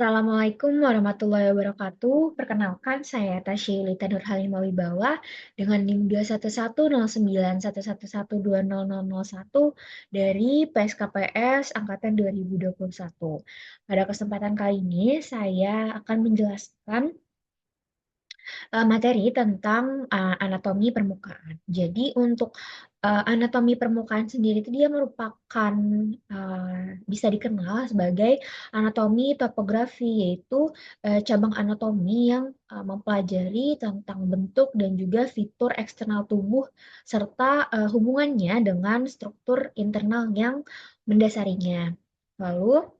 Assalamualaikum warahmatullahi wabarakatuh. Perkenalkan, saya Tasya Yulita Nurhalimah Wibawa dengan NIM 211091111200001 dari PSKPS Angkatan 2021. Pada kesempatan kali ini, saya akan menjelaskan materi tentang anatomi permukaan. Jadi untuk anatomi permukaan sendiri itu dia merupakan bisa dikenal sebagai anatomi topografi, yaitu cabang anatomi yang mempelajari tentang bentuk dan juga fitur eksternal tubuh serta hubungannya dengan struktur internal yang mendasarinya. Lalu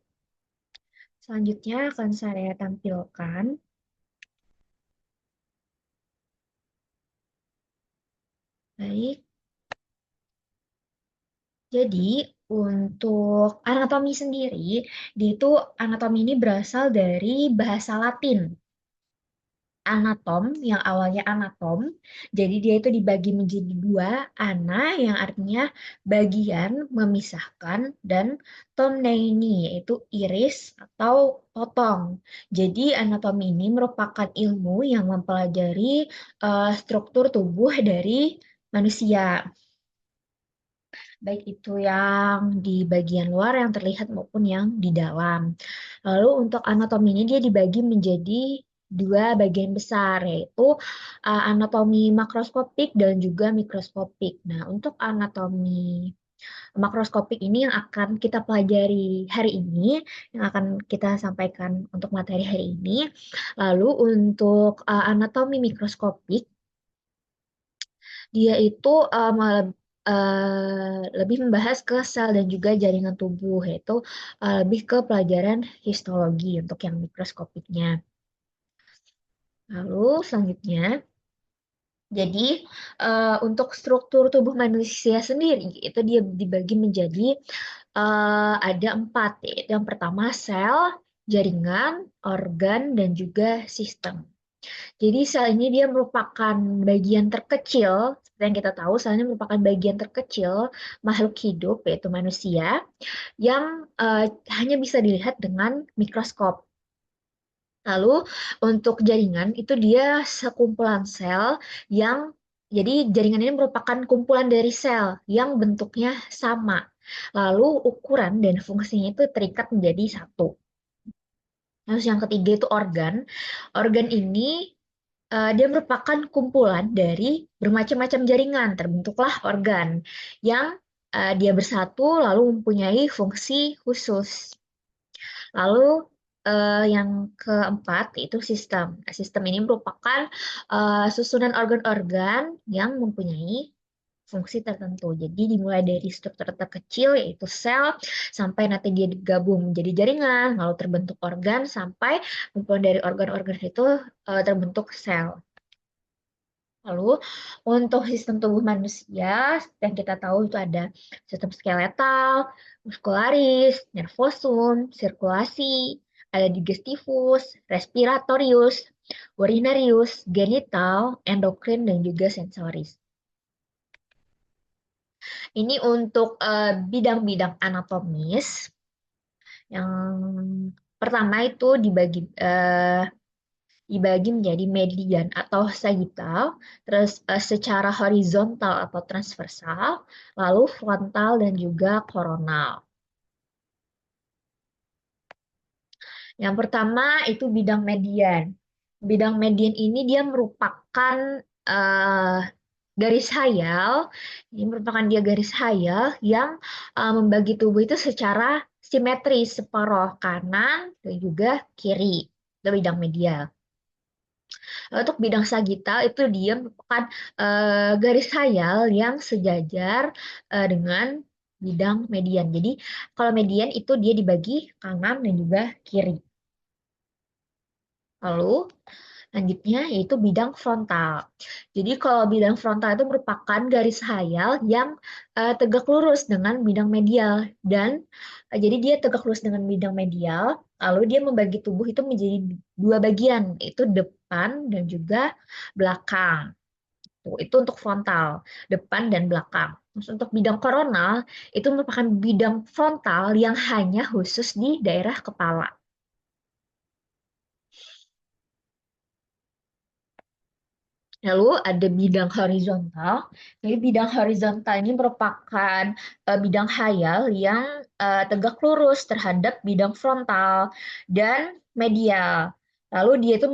selanjutnya akan saya tampilkan. Baik. Jadi, untuk anatomi sendiri, anatomi ini berasal dari bahasa Latin. Anatom, yang awalnya anatom, jadi dia itu dibagi menjadi dua, ana yang artinya bagian, memisahkan, dan tomneini, yaitu iris atau potong. Jadi anatomi ini merupakan ilmu yang mempelajari struktur tubuh dari manusia. Baik itu yang di bagian luar yang terlihat maupun yang di dalam. Lalu untuk anatomi ini dia dibagi menjadi dua bagian besar, yaitu anatomi makroskopik dan juga mikroskopik. Nah, untuk anatomi makroskopik ini yang akan kita pelajari hari ini, yang akan kita sampaikan untuk materi hari ini. Lalu untuk anatomi mikroskopik, dia itu lebih membahas ke sel dan juga jaringan tubuh, yaitu lebih ke pelajaran histologi untuk yang mikroskopiknya. Lalu selanjutnya, jadi untuk struktur tubuh manusia sendiri itu dia dibagi menjadi ada empat, yaitu yang pertama sel, jaringan, organ, dan juga sistem. Jadi sel ini dia merupakan bagian terkecil, seperti yang kita tahu, sel ini merupakan bagian terkecil makhluk hidup, yaitu manusia, yang hanya bisa dilihat dengan mikroskop. Lalu untuk jaringan itu dia sekumpulan sel yang, jadi jaringan ini merupakan kumpulan dari sel yang bentuknya sama. Lalu ukuran dan fungsinya itu terikat menjadi satu. Terus yang ketiga itu organ. Organ ini dia merupakan kumpulan dari bermacam-macam jaringan, terbentuklah organ yang dia bersatu lalu mempunyai fungsi khusus. Lalu yang keempat itu sistem. Nah, sistem ini merupakan susunan organ-organ yang mempunyai fungsi tertentu. Jadi dimulai dari struktur terkecil yaitu sel sampai nanti dia digabung menjadi jaringan, lalu terbentuk organ sampai kumpulan dari organ-organ itu terbentuk sel. Lalu untuk sistem tubuh manusia yang kita tahu itu ada sistem skeletal, muskularis, nervosum, sirkulasi, ada digestivus, respiratorius, urinarius, genital, endokrin, dan juga sensoris. Ini untuk bidang-bidang anatomis. Yang pertama itu dibagi menjadi median atau sagittal, terus secara horizontal atau transversal, lalu frontal dan juga koronal. Yang pertama itu bidang median. Bidang median ini dia merupakan eh, garis hayal, ini merupakan dia garis hayal yang membagi tubuh itu secara simetris, separuh kanan dan juga kiri. Itu bidang medial. Untuk bidang sagital itu dia merupakan garis hayal yang sejajar dengan bidang median. Jadi kalau median itu dia dibagi kanan dan juga kiri. Lalu selanjutnya yaitu bidang frontal. Jadi kalau bidang frontal itu merupakan garis hayal yang tegak lurus dengan bidang medial dan jadi dia tegak lurus dengan bidang medial, lalu dia membagi tubuh itu menjadi dua bagian, yaitu depan dan juga belakang. Itu untuk frontal, depan dan belakang. Terus untuk bidang koronal itu merupakan bidang frontal yang hanya khusus di daerah kepala. Lalu ada bidang horizontal. Jadi bidang horizontal ini merupakan bidang khayal yang tegak lurus terhadap bidang frontal dan medial. Lalu dia itu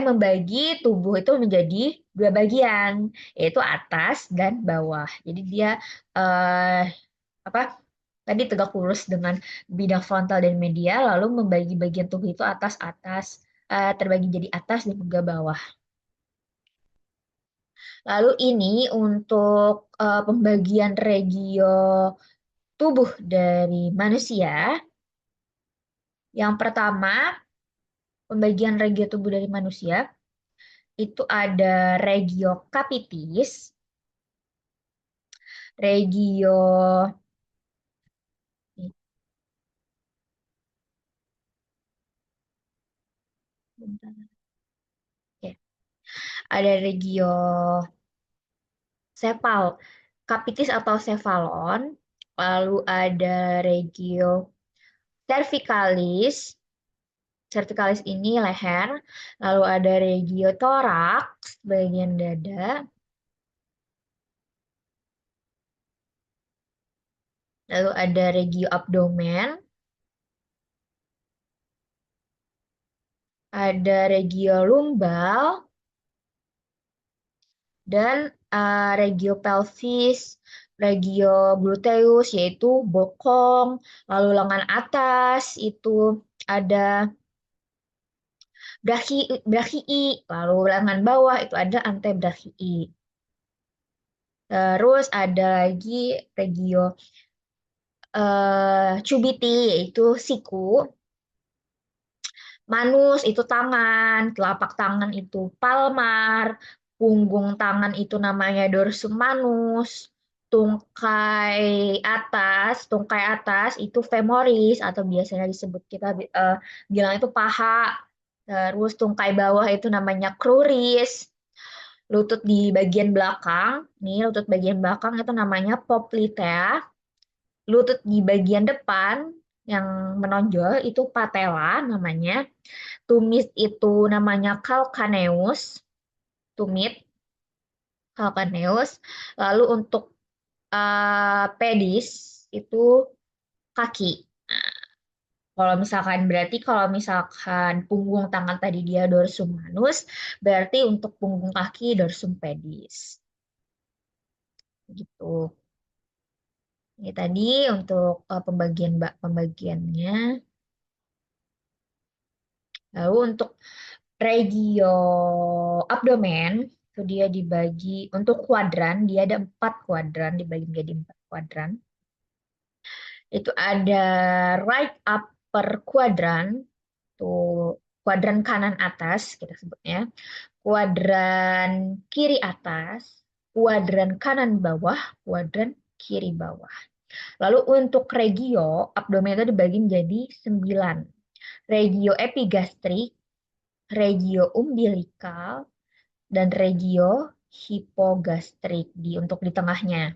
membagi tubuh itu menjadi dua bagian, yaitu atas dan bawah. Jadi dia eh, apa? Tadi tegak lurus dengan bidang frontal dan medial, lalu membagi bagian tubuh itu terbagi jadi atas dan juga bawah. Lalu ini untuk pembagian regio tubuh dari manusia. Yang pertama, pembagian regio tubuh dari manusia itu ada regio capitis, regio Oke. Ada regio cepal, capitis atau cephalon, lalu ada regio cervicalis. Cervicalis ini leher, lalu ada regio toraks bagian dada, lalu ada regio abdomen, ada regio lumbal, dan regio pelvis, regio gluteus yaitu bokong, lalu lengan atas itu ada brachii, lalu lengan bawah itu ada antebrachii. Terus ada lagi regio cubiti yaitu siku, manus itu tangan, telapak tangan itu palmar, punggung tangan itu namanya dorsum manus, tungkai atas itu femoris atau biasanya disebut kita bilang itu paha. Terus tungkai bawah itu namanya cruris. Lutut di bagian belakang, nih lutut bagian belakang itu namanya poplitea. Lutut di bagian depan yang menonjol itu patella namanya. Tumit itu namanya calcaneus, tumit, calcaneus. Lalu untuk pedis itu kaki. Nah, kalau misalkan punggung tangan tadi dia dorsum manus, berarti untuk punggung kaki dorsum pedis. Gitu. Ini tadi untuk pembagiannya. Lalu untuk regio abdomen itu dia dibagi untuk kuadran, dia ada 4 kuadran dibagi menjadi 4 kuadran. Itu ada right upper quadrant, tuh kuadran kanan atas kita sebutnya, kuadran kiri atas, kuadran kanan bawah, kuadran kiri bawah. Lalu untuk regio abdomen itu dibagi menjadi 9. Regio epigastrik, regio umbilikal, dan regio hipogastrik untuk di tengahnya.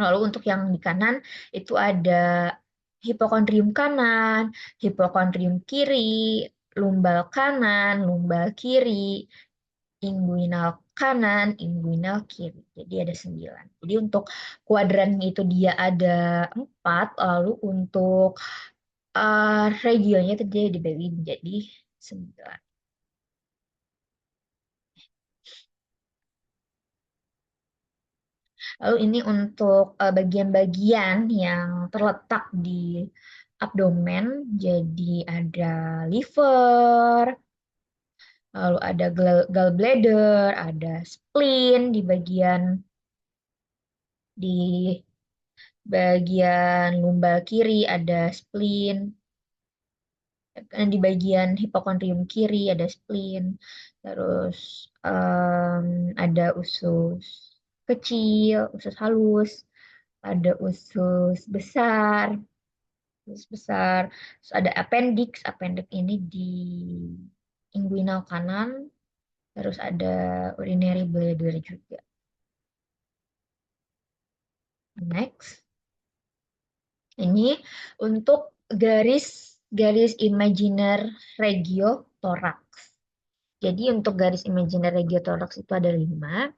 Lalu untuk yang di kanan itu ada hipokondrium kanan, hipokondrium kiri, lumbal kanan, lumbal kiri, inguinal kanan, inguinal kiri. Jadi ada 9. Jadi untuk kuadrannya itu dia ada 4. Lalu untuk regionnya itu dia dibagi menjadi 9. Lalu ini untuk bagian-bagian yang terletak di abdomen. Jadi ada liver, lalu ada gallbladder, ada spleen di bagian lumbal kiri ada spleen, dan di bagian hipokondrium kiri ada spleen. Terus ada usus kecil, usus halus, ada usus besar, terus ada appendix, appendix ini di inguinal kanan, terus ada urinary bladder juga. Next, ini untuk garis garis imaginer regio thorax. Jadi untuk garis imajiner regiotoraks itu ada 5.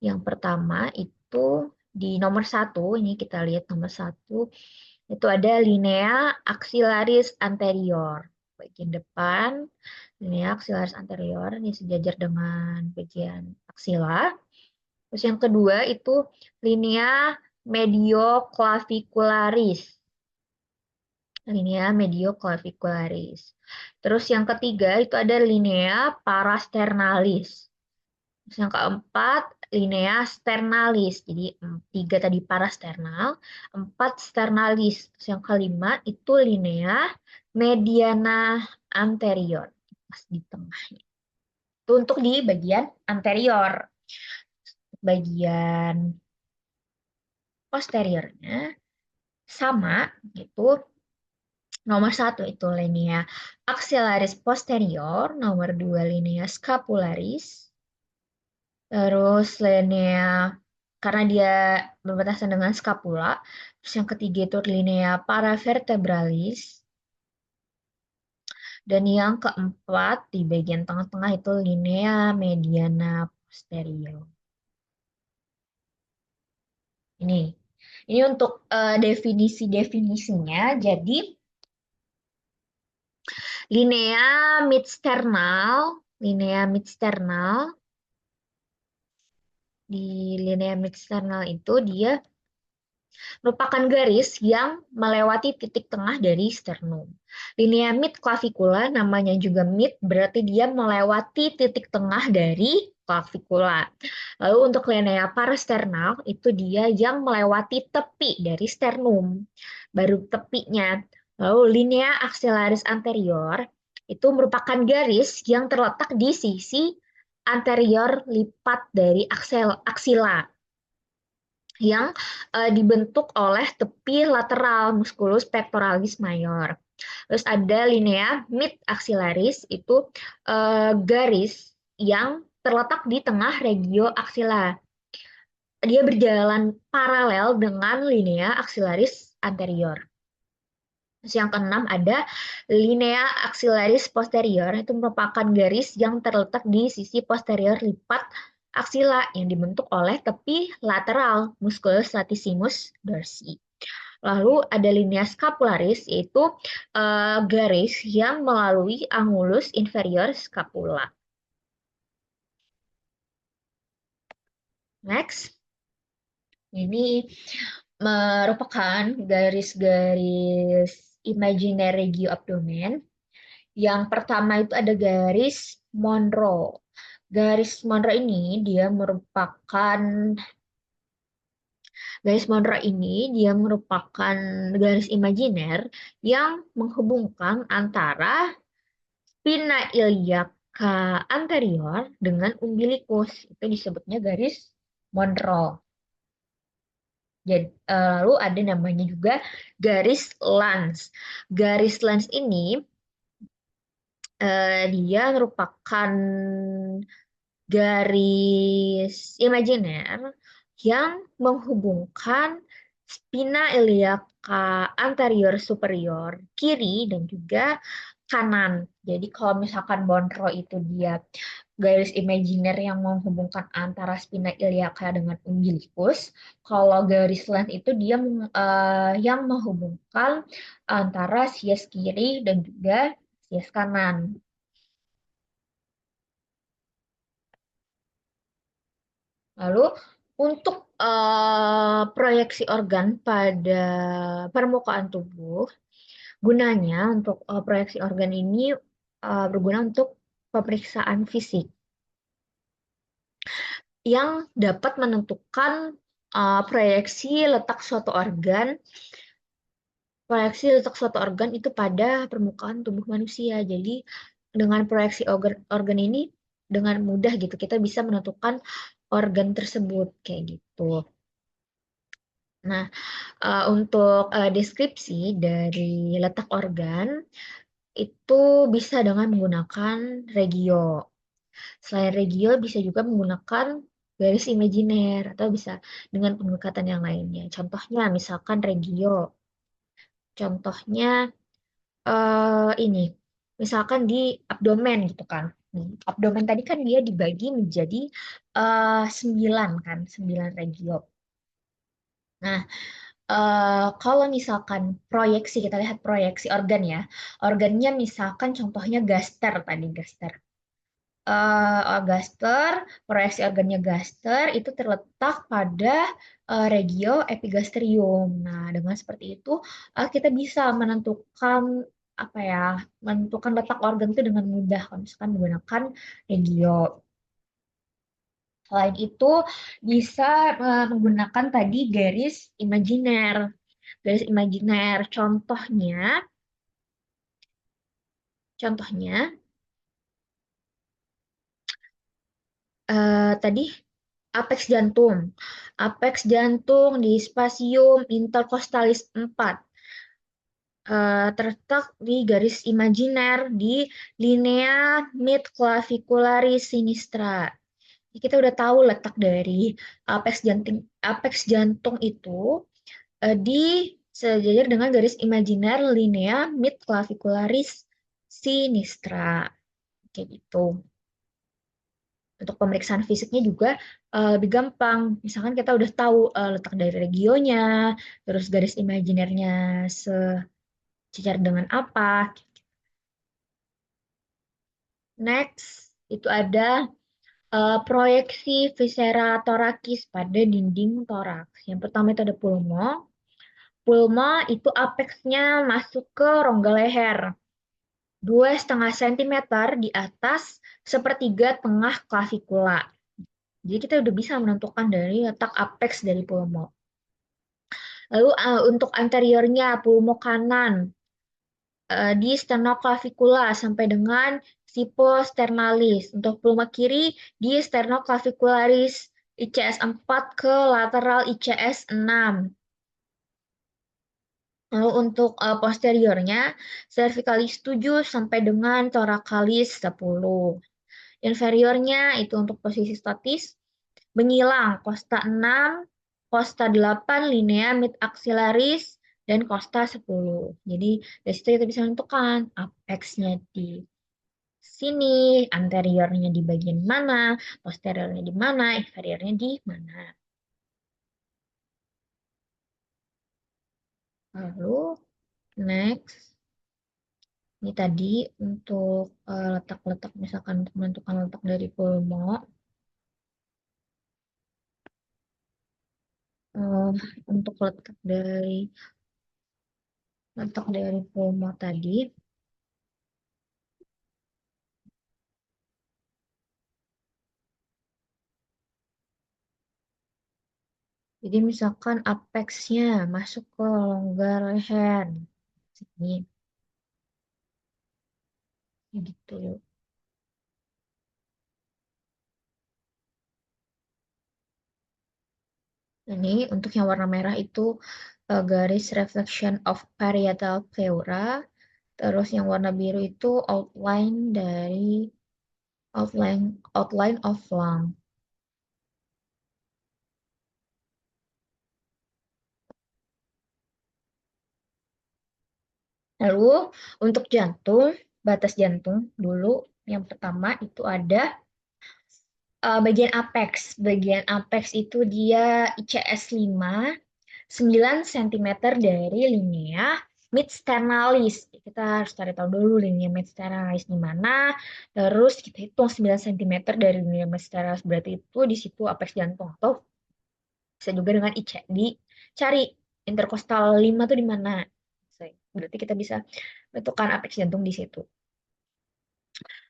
Yang pertama itu di nomor 1, ini kita lihat nomor 1, itu ada linea axillaris anterior. Bagian depan, linea axillaris anterior, ini sejajar dengan bagian aksila. Terus yang kedua itu linea medioclavicularis. Linea medioclavicularis. Terus yang ketiga itu ada linea parasternalis. Terus yang keempat, linea sternalis. Jadi 3 tadi parasternal, 4 sternalis. Terus yang kelima itu linea mediana anterior. Pas di tengahnya. Itu untuk di bagian anterior. Bagian posteriornya sama gitu. Nomor 1 itu linea axillaris posterior, nomor 2 linea scapularis, terus linea karena dia berbatasan dengan scapula, terus yang ketiga itu linea paravertebralis, dan yang keempat di bagian tengah-tengah itu linea mediana posterior. Ini untuk definisi-definisinya. Jadi linea midsternal di linea midsternal itu dia merupakan garis yang melewati titik tengah dari sternum. Linea mid clavicula namanya juga mid, berarti dia melewati titik tengah dari clavicula. Lalu untuk linea parasternal itu dia yang melewati tepi dari sternum, baru tepinya. Lalu linea axillaris anterior itu merupakan garis yang terletak di sisi anterior lipat dari aksila yang dibentuk oleh tepi lateral musculus pectoralis major. Terus ada linea mid axillaris, itu garis yang terletak di tengah regio aksila. Dia berjalan paralel dengan linea axillaris anterior. Terus yang keenam ada linea axillaris posterior, itu merupakan garis yang terletak di sisi posterior lipat aksila yang dibentuk oleh tepi lateral musculus latissimus dorsi. Lalu ada linea scapularis, yaitu garis yang melalui angulus inferior scapula. Next, ini merupakan garis-garis imaginer regio abdomen. Yang pertama itu ada garis Monroe. Garis Monroe ini dia merupakan garis imajiner yang menghubungkan antara spina iliaca anterior dengan umbilikus. Itu disebutnya garis Monroe. Jadi, lalu ada namanya juga garis Lanz. Garis Lanz ini dia merupakan garis imajiner yang menghubungkan spina iliaca anterior superior kiri dan juga kanan. Jadi kalau misalkan Monroe itu dia garis imajiner yang menghubungkan antara spina iliaca dengan umbilikus, kalau garis Lanz itu dia yang menghubungkan antara sias kiri dan juga sias kanan. Lalu untuk proyeksi organ pada permukaan tubuh, gunanya untuk proyeksi organ ini berguna untuk pemeriksaan fisik yang dapat menentukan proyeksi letak suatu organ itu pada permukaan tubuh manusia. Jadi dengan proyeksi organ ini dengan mudah gitu kita bisa menentukan organ tersebut kayak gitu. Nah, untuk deskripsi dari letak organ itu bisa dengan menggunakan regio. Selain regio bisa juga menggunakan garis imajiner atau bisa dengan pendekatan yang lainnya. Contohnya misalkan regio. Contohnya ini, misalkan di abdomen gitu kan. Abdomen tadi kan dia dibagi menjadi 9 kan, 9 regio. Nah, kalau misalkan proyeksi, kita lihat proyeksi organ ya. Organnya misalkan contohnya gaster tadi, gaster. Gaster, proyeksi organnya gaster itu terletak pada regio epigastrium. Nah, dengan seperti itu kita bisa menentukan apa ya, menentukan letak organ itu dengan mudah kalau misalkan menggunakan regio. Selain itu bisa menggunakan tadi garis imajiner. Garis imajiner contohnya tadi apeks jantung. Apeks jantung di spasium intercostalis 4 terletak di garis imajiner di linea midclavicularis sinistra. Jadi kita udah tahu letak dari apeks jantung itu di sejajar dengan garis imajiner linea midclavicularis sinistra. Kayak gitu. Untuk pemeriksaan fisiknya juga lebih gampang. Misalkan kita udah tahu letak dari regionnya, terus garis imajinernya sejajar dengan apa. Next, itu ada proyeksi viscera torakis pada dinding toraks. Yang pertama itu ada pulmo. Pulma itu apeksnya masuk ke rongga leher. 2,5 cm di atas sepertiga tengah klavikula. Jadi kita udah bisa menentukan dari letak apeks dari pulmo. Lalu untuk anteriornya, pulmo kanan di sternoclavicular sampai dengan siposternalis. Untuk pulmo kiri di sternoclavicularis ICS 4 ke lateral ICS 6. Lalu untuk posteriornya, cervicalis 7 sampai dengan thoracalis 10. Inferiornya itu untuk posisi statis, menyilang Costa 6, Costa 8, linea mid axillaris, dan Costa 10. Jadi dari situ kita bisa menentukan apexnya di sini, anteriornya di bagian mana, posteriornya di mana, inferiornya di mana. Lalu next, ini tadi untuk letak-letak misalkan untuk menentukan letak dari pulmo. Eh, untuk letak dari pulmo tadi. Jadi misalkan apexnya masuk ke longga leher. Sini, gitu. Ini untuk yang warna merah itu garis reflection of parietal pleura. Terus yang warna biru itu outline of lung. Lalu untuk jantung, batas jantung dulu yang pertama itu ada bagian apex. Bagian apex itu dia ICS 5, 9 cm dari linea midsternalis. Kita harus cari tahu dulu linea midsternalis di mana. Terus kita hitung 9 cm dari linea midsternalis. Berarti itu di situ apex jantung. Atau bisa juga dengan IC. Dicari interkostal 5 tuh di mana. Berarti kita bisa menentukan apex jantung di situ.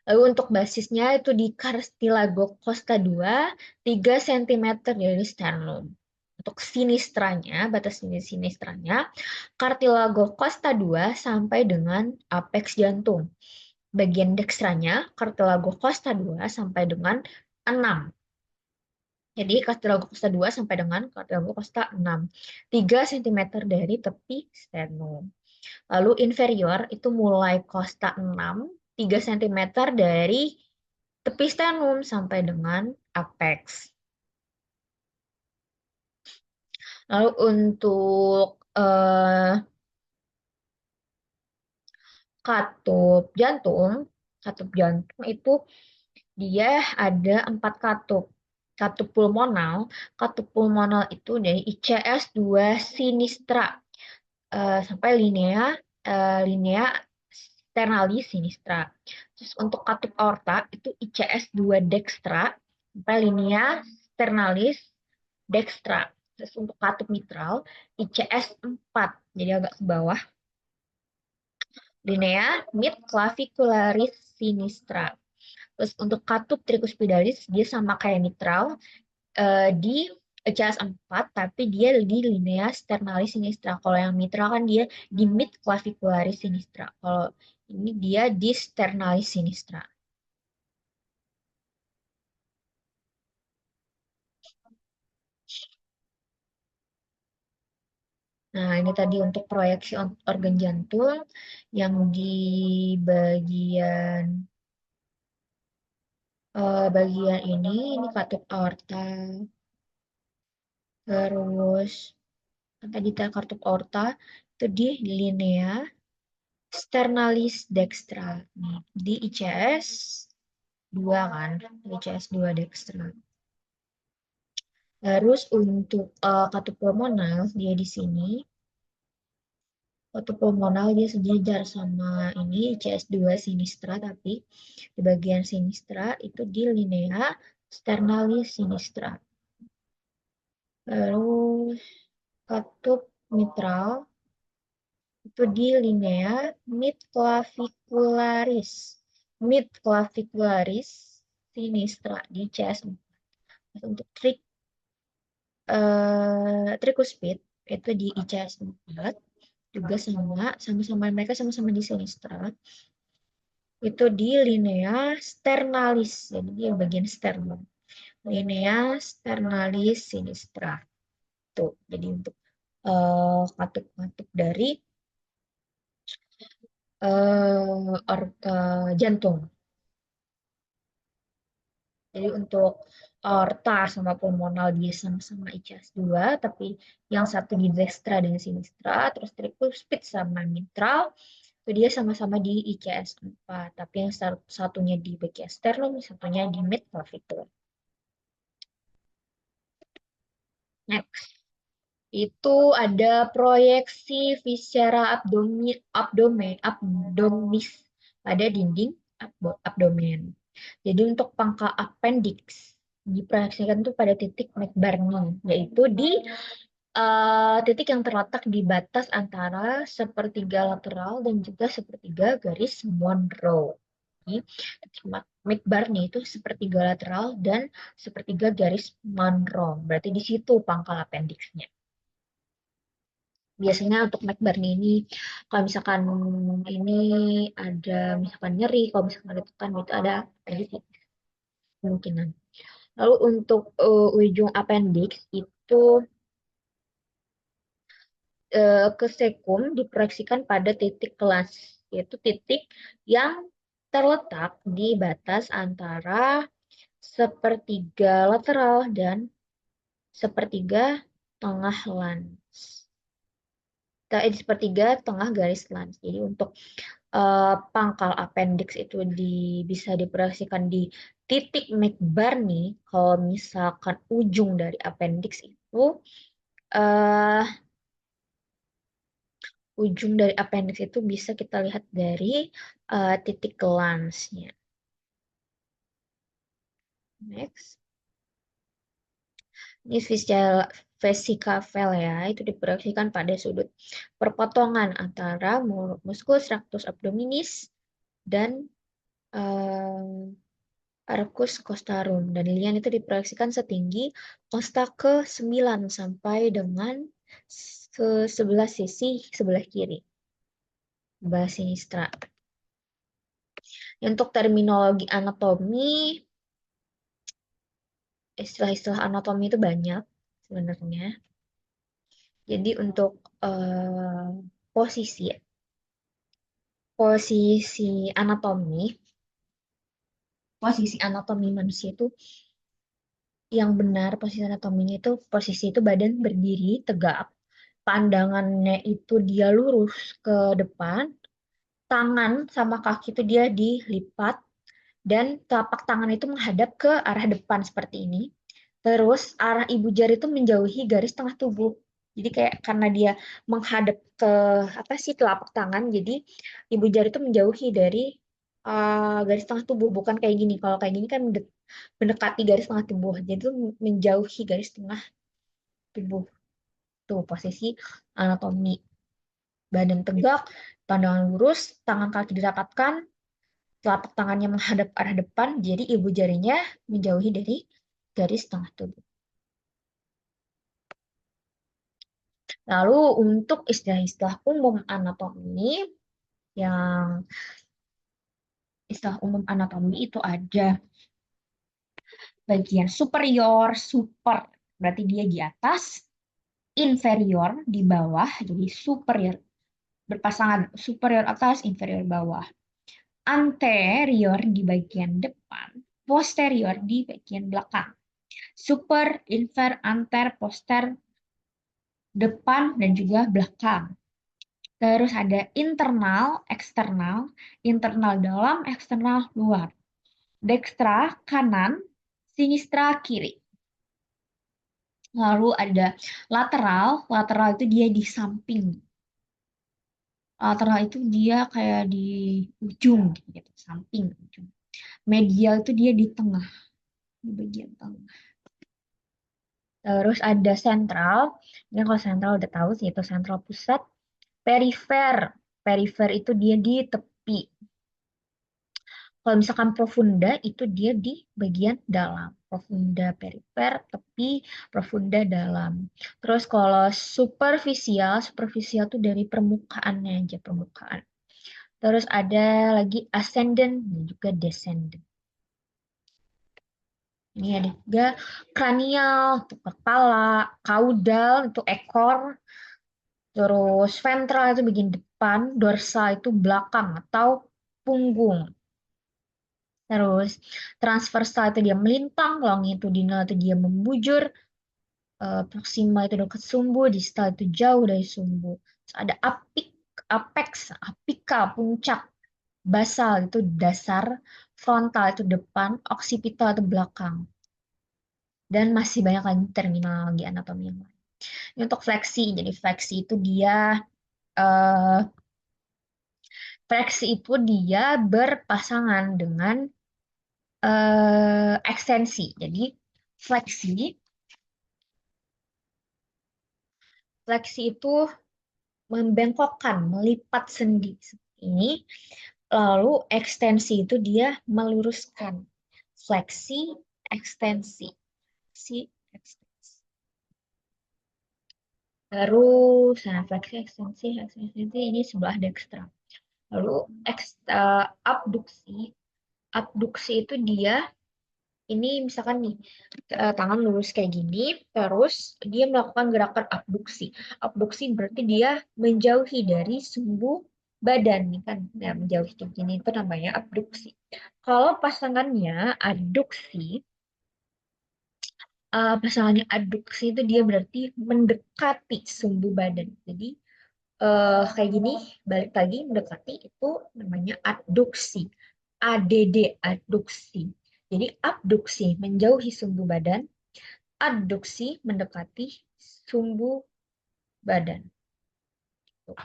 Lalu untuk basisnya itu di Cartilago Costa 2, 3 cm dari sternum. Untuk sinistranya, batas sinistranya, Cartilago Costa 2 sampai dengan apex jantung. Bagian dextranya, Cartilago Costa 2 sampai dengan 6. Jadi Cartilago Costa 2 sampai dengan Cartilago Costa 6. 3 cm dari tepi sternum. Lalu inferior itu mulai Costa 6, 3 cm dari tepi sternum sampai dengan apex. Lalu untuk katup jantung Katup jantung itu dia ada 4 katup. Katup pulmonal itu dari ICS 2 sinistra sampai linea sternalis sinistra. Terus untuk katup aorta itu ICS 2 dextra sampai linea sternalis dextra. Terus untuk katup mitral ICS 4, jadi agak ke bawah, linea mid clavicularis sinistra. Terus untuk katup tricuspidalis dia sama kayak mitral di ICS 4 tapi dia di linea sternalis sinistra. Kalau yang mitral kan dia di mid clavicularis sinistra. Kalau ini dia di sternalis sinistra. Nah, ini tadi untuk proyeksi organ jantung yang di bagian bagian ini katup aorta. Terus kan tadi katup aorta itu di linea sternalis dextra nih di ICS 2 kan, ICS 2 dextra. Terus untuk katup pulmonal dia di sini. Katup pulmonal dia sejajar sama ini ICS 2 sinistra tapi di bagian sinistra itu di linea sternalis sinistra. Terus katup mitral itu di linea mid clavicularis sinistra di chest. Untuk tricuspid itu di ICS 4 juga sama-sama mereka sama-sama di sinistra itu di linea sternalis, jadi di bagian sternum, linea sternalis sinistra tuh. Jadi untuk katup-katup dari jantung. Jadi untuk aorta sama pulmonal dia sama-sama ICS 2, tapi yang satu di dextra dan sinistra, terus tricuspid sama mitral, itu dia sama-sama di ICS 4, tapi yang satunya di bagian sternum, satunya di mid clavicle. Next, itu ada proyeksi viscera abdomis pada dinding abdomen. Jadi untuk pangkal appendix diproyeksikan tuh pada titik McBurney, yaitu di titik yang terletak di batas antara sepertiga lateral dan juga sepertiga garis Monroe. Jadi, titik McBurney itu sepertiga lateral dan sepertiga garis Monroe. Berarti di situ pangkal appendixnya. Biasanya untuk McBurney ini, kalau misalkan ini ada misalkan nyeri, kalau misalkan ditekan itu ada appendix kemungkinan. Lalu untuk ujung appendix itu ke sekum diproyeksikan pada titik kelas, yaitu titik yang terletak di batas antara sepertiga lateral dan sepertiga tengah lans. Sepertiga tengah garis lans. Jadi untuk pangkal appendix itu bisa diproyeksikan di titik McBurney. Kalau misalkan ujung dari appendix itu uh, ujung dari appendix itu bisa kita lihat dari titik lansnya. Next. Ini vesicavea itu diproyeksikan pada sudut perpotongan antara musculus rectus abdominis dan arcus costarum. Dan linian itu diproyeksikan setinggi costa ke 9 sampai dengan sebelah sisi sebelah kiri. Sebelah sinistra. Untuk terminologi anatomi, istilah-istilah anatomi itu banyak sebenarnya. Jadi untuk posisi posisi anatomi posisi anatomi manusia itu yang benar, posisi anatominya itu posisi itu badan berdiri tegak, pandangannya itu dia lurus ke depan, tangan sama kaki itu dia dilipat dan telapak tangan itu menghadap ke arah depan seperti ini. Terus arah ibu jari itu menjauhi garis tengah tubuh. Jadi kayak karena dia menghadap ke apa sih telapak tangan, jadi ibu jari itu menjauhi dari garis tengah tubuh, bukan kayak gini. Kalau kayak gini kan mendekati garis tengah tubuh, jadi itu menjauhi garis tengah tubuh. Tuh posisi anatomi. Badan tegak, pandangan lurus, tangan kaki dirapatkan, telapak tangannya menghadap arah depan, jadi ibu jarinya menjauhi dari garis tengah tubuh. Lalu untuk istilah-istilah umum anatomi, yang istilah umum anatomi itu ada bagian superior, super, berarti dia di atas, inferior di bawah, jadi superior berpasangan superior atas, inferior bawah. Anterior di bagian depan, posterior di bagian belakang. Super, infer, anter, poster, depan, dan juga belakang. Terus ada internal, eksternal, internal dalam, eksternal luar. Dextra, kanan, sinistra, kiri. Lalu ada lateral, lateral itu dia di samping. Lateral itu dia kayak di ujung, gitu, samping, ujung. Medial itu dia di tengah, di bagian tengah. Terus ada sentral. Ini kalau sentral udah tahu sih itu sentral pusat. Perifer. Perifer itu dia di tepi. Kalau misalkan profunda itu dia di bagian dalam. Profunda perifer, tepi, profunda dalam. Terus kalau superficial, superficial itu dari permukaannya aja, permukaan. Terus ada lagi ascendant dan juga descendant. Ini ada juga kranial untuk kepala, caudal untuk ekor, terus ventral itu bagian depan, dorsal itu belakang atau punggung. Terus transversal itu dia melintang, longitudinal itu dia membujur, proximal itu dekat sumbu, distal itu jauh dari sumbu. Terus ada apex, apikal, puncak, basal itu dasar, frontal itu depan, oksipital itu belakang. Dan masih banyak lagi terminologi anatomi yang lain. Ini untuk fleksi, jadi eh, fleksi itu dia berpasangan dengan ekstensi. Jadi fleksi, fleksi itu membengkokkan, melipat sendi seperti ini. Lalu ekstensi itu dia meluruskan. Fleksi, ekstensi, fleksi, ekstensi. Terus, nah, fleksi, ekstensi, ekstensi ini sebelah dekstra. Lalu abduksi, abduksi itu dia ini misalkan nih tangan lurus kayak gini, terus dia melakukan gerakan abduksi. Abduksi berarti dia menjauhi dari sumbu badan nih kan, ya, menjauhi kayak gini itu namanya abduksi. Kalau pasangannya adduksi itu dia berarti mendekati sumbu badan. Jadi kayak gini, balik lagi mendekati itu namanya adduksi. ADD, adduksi. Jadi abduksi menjauhi sumbu badan, adduksi mendekati sumbu badan. Tuh.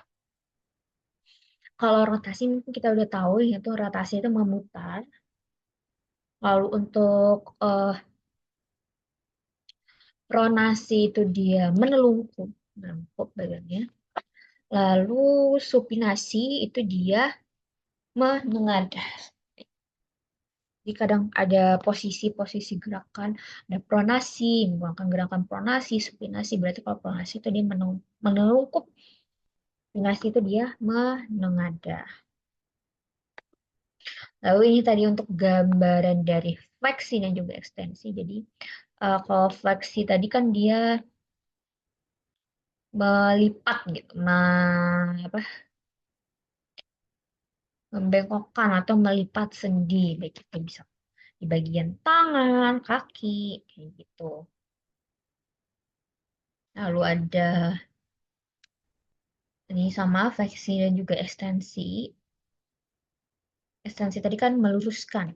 Kalau rotasi mungkin kita udah tahu yaitu rotasi itu memutar. Lalu untuk pronasi itu dia menelungkup, menelungkup badannya. Lalu supinasi itu dia menengadah. Jadi kadang ada posisi-posisi gerakan, ada pronasi, menggunakan gerakan pronasi, supinasi. Berarti kalau pronasi itu dia menelungkup, supinasi itu dia menengadah. Lalu ini tadi untuk gambaran dari fleksi dan juga ekstensi. Jadi kalau fleksi tadi kan dia melipat gitu, apa, membengkokkan atau melipat sendi, baik itu bisa di bagian tangan, kaki, kayak gitu. Lalu ada ini sama fleksi dan juga ekstensi. Ekstensi tadi kan meluruskan.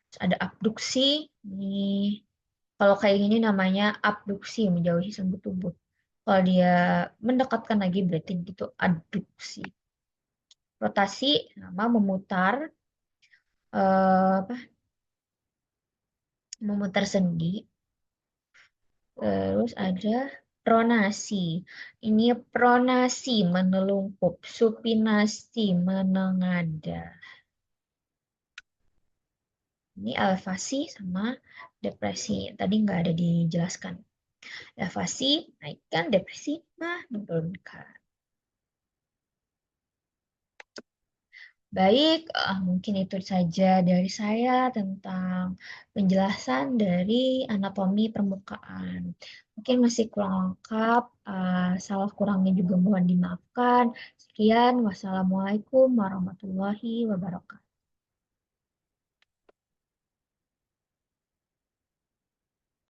Terus ada abduksi. Ini kalau kayak gini namanya abduksi, menjauhi sumber tubuh. Kalau dia mendekatkan lagi berarti itu adduksi. Rotasi sama memutar, apa? Memutar sendi. Terus ada pronasi. Ini pronasi menelungkup, supinasi menengadah. Ini elevasi sama depresi. Tadi nggak ada dijelaskan. Elevasi, naikkan, depresi, menurunkan. Baik, mungkin itu saja dari saya tentang penjelasan dari anatomi permukaan. Mungkin masih kurang lengkap, salah kurangnya juga mohon dimaafkan. Sekian, wassalamualaikum warahmatullahi wabarakatuh.